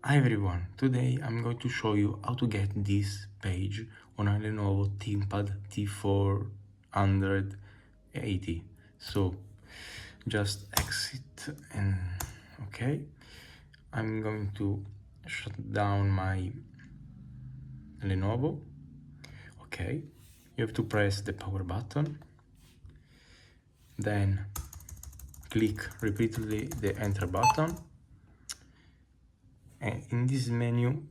Hi everyone, today I'm going to show you how to get this page on a Lenovo ThinkPad T480. So just exit and okay. I'm going to shut down my Lenovo. Okay, you have to press the power button, then click repeatedly the enter button, and in this menu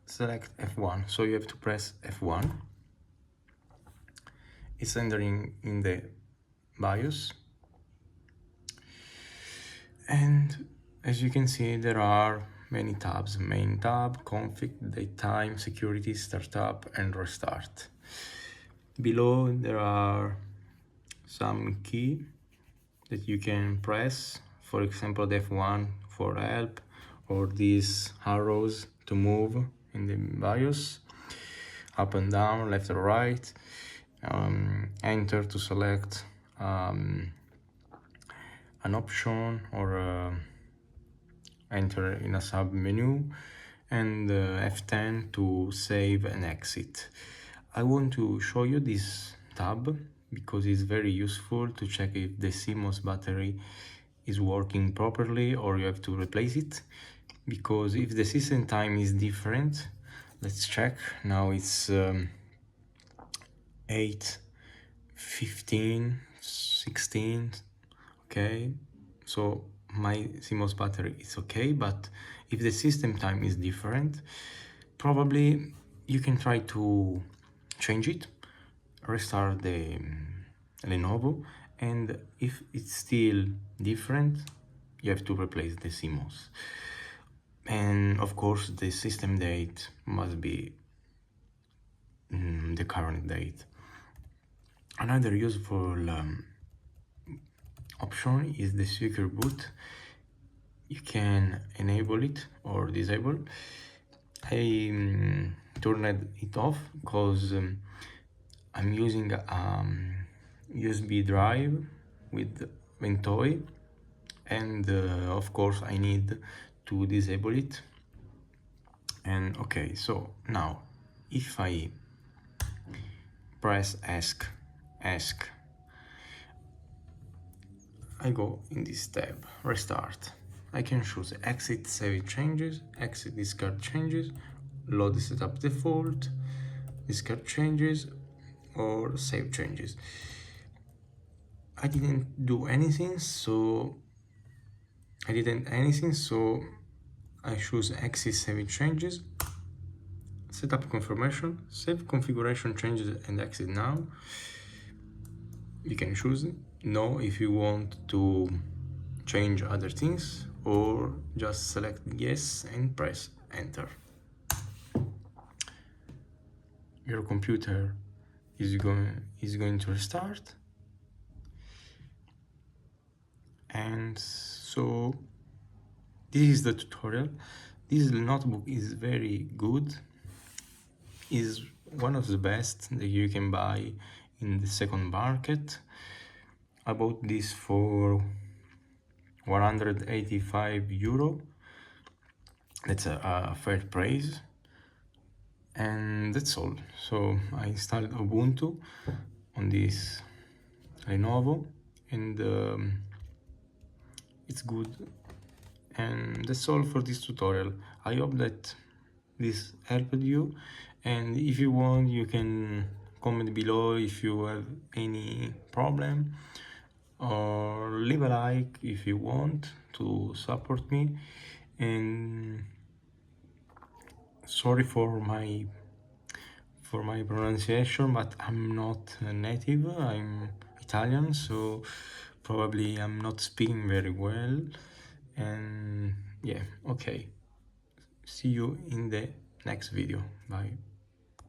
select F1. So you have to press F1. It's entering in the BIOS, and as you can see there are many tabs: main tab, config, date time, security, startup and restart. Below there are some key that you can press, for example the F1 for help, or these arrows to move in the BIOS, up and down, left or right, enter to select an option, or enter in a sub menu, and F10 to save and exit. I want to show you this tab because it's very useful to check if the CMOS battery is working properly or you have to replace it. Because if the system time is different, let's check. Now it's 8, 15, 16, okay, so my CMOS battery is okay, but if the system time is different, probably you can try to change it, restart the Lenovo, and if it's still different, you have to replace the CMOS. And of course the system date must be the current date. Another useful option is the secure boot. You can enable it or disable. I turned it off because I'm using a USB drive with Ventoy, and of course I need to disable it. And okay, so now if I press ask, I go in this tab, restart. I can choose exit save changes, exit discard changes, load the setup default, discard changes, or save changes. I didn't do anything, so I choose exit save changes, setup confirmation, save configuration changes and exit now. You can choose no if you want to change other things, or just select yes and press enter. Your computer is going to restart, and so this is the tutorial. This notebook is very good, is one of the best that you can buy in the second market. I bought this for 185 euro. That's a fair price, and that's all. So I installed Ubuntu on this Lenovo, and it's good. And that's all for this tutorial. I hope that this helped you, and if you want you can comment below if you have any problem, or leave a like if you want to support me. And sorry for my pronunciation, but I'm not native, I'm Italian, so probably I'm not speaking very well. And yeah, okay, see you in the next video. Bye.